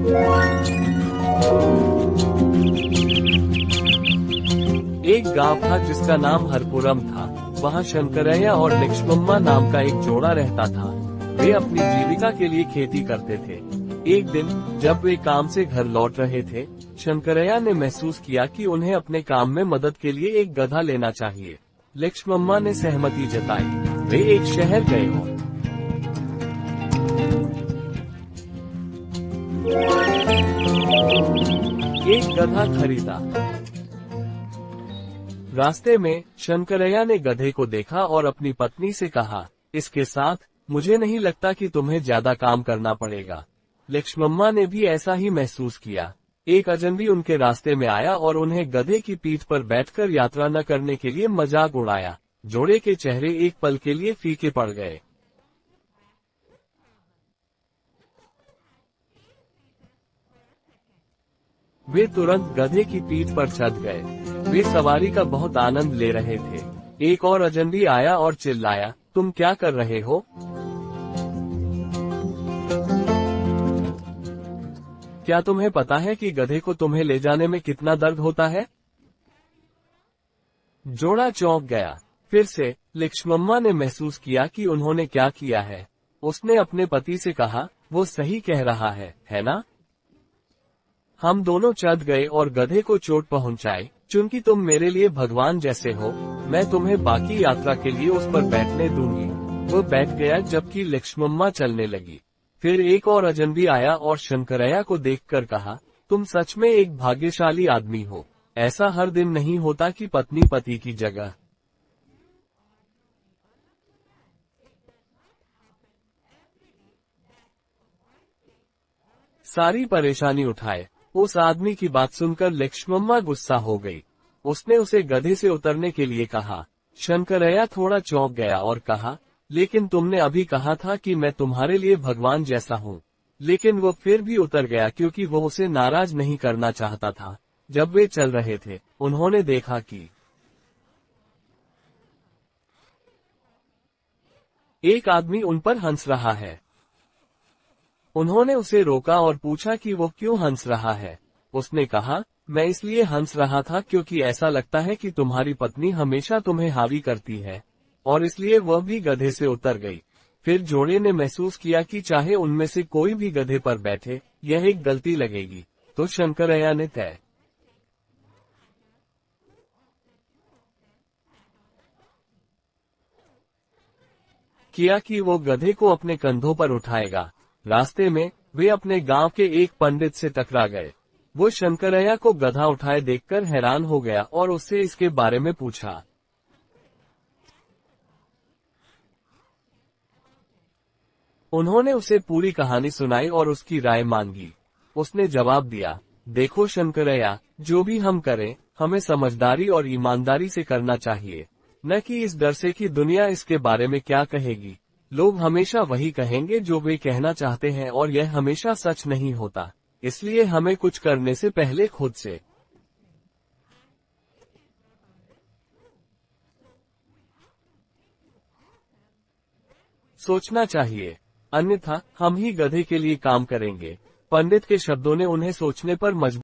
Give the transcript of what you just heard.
एक गांव था जिसका नाम हरपुरम था। वहाँ शंकरैया और लक्ष्मम्मा नाम का एक जोड़ा रहता था। वे अपनी जीविका के लिए खेती करते थे। एक दिन जब वे काम से घर लौट रहे थे, शंकरैया ने महसूस किया कि उन्हें अपने काम में मदद के लिए एक गधा लेना चाहिए। लक्ष्मम्मा ने सहमति जताई। वे एक शहर गए हो। एक गधा खरीदा। रास्ते में शंकरैया ने गधे को देखा और अपनी पत्नी से कहा, इसके साथ मुझे नहीं लगता कि तुम्हें ज्यादा काम करना पड़ेगा। लक्ष्मम्मा ने भी ऐसा ही महसूस किया। एक अजनबी उनके रास्ते में आया और उन्हें गधे की पीठ पर बैठकर यात्रा न करने के लिए मजाक उड़ाया। जोड़े के चेहरे एक पल के लिए फीके पड़ गए। वे तुरंत गधे की पीठ पर चढ़ गए। वे सवारी का बहुत आनंद ले रहे थे। एक और अजनबी आया और चिल्लाया, तुम क्या कर रहे हो? क्या तुम्हें पता है कि गधे को तुम्हें ले जाने में कितना दर्द होता है? जोड़ा चौंक गया। फिर से लक्ष्मम्मा ने महसूस किया कि उन्होंने क्या किया है। उसने अपने पति से कहा, वो सही कह रहा है ना? हम दोनों चढ़ गए और गधे को चोट पहुंचाई। चूंकि तुम मेरे लिए भगवान जैसे हो, मैं तुम्हें बाकी यात्रा के लिए उस पर बैठने दूंगी। वो बैठ गया जबकि लक्ष्मम्मा चलने लगी। फिर एक और अजनबी आया और शंकरैया को देखकर कहा, तुम सच में एक भाग्यशाली आदमी हो। ऐसा हर दिन नहीं होता कि पत्नी पति की जगह। सारी परेशानी उठाए। उस आदमी की बात सुनकर लक्ष्मम्मा गुस्सा हो गई। उसने उसे गधे से उतरने के लिए कहा। शंकरैया थोड़ा चौंक गया और कहा, लेकिन तुमने अभी कहा था कि मैं तुम्हारे लिए भगवान जैसा हूँ। लेकिन वो फिर भी उतर गया क्योंकि वो उसे नाराज नहीं करना चाहता था। जब वे चल रहे थे, उन्होंने देखा कि एक आदमी उन पर हंस रहा है। उन्होंने उसे रोका और पूछा कि वो क्यों हंस रहा है। उसने कहा, मैं इसलिए हंस रहा था क्योंकि ऐसा लगता है कि तुम्हारी पत्नी हमेशा तुम्हें हावी करती है, और इसलिए वह भी गधे से उतर गई। फिर जोड़े ने महसूस किया कि चाहे उनमें से कोई भी गधे पर बैठे, यह एक गलती लगेगी। तो शंकरैया ने तय किया कि वो गधे को अपने कंधों पर उठाएगा। रास्ते में वे अपने गांव के एक पंडित से टकरा गए। वो शंकरैया को गधा उठाए देखकर हैरान हो गया और उससे इसके बारे में पूछा। उन्होंने उसे पूरी कहानी सुनाई और उसकी राय मांगी। उसने जवाब दिया, देखो शंकरैया, जो भी हम करें, हमें समझदारी और ईमानदारी से करना चाहिए, न कि इस डर से कि दुनिया इसके बारे में क्या कहेगी। लोग हमेशा वही कहेंगे जो वे कहना चाहते हैं और यह हमेशा सच नहीं होता। इसलिए हमें कुछ करने से पहले खुद से सोचना चाहिए, अन्यथा हम ही गधे के लिए काम करेंगे। पंडित के शब्दों ने उन्हें सोचने पर मजबूर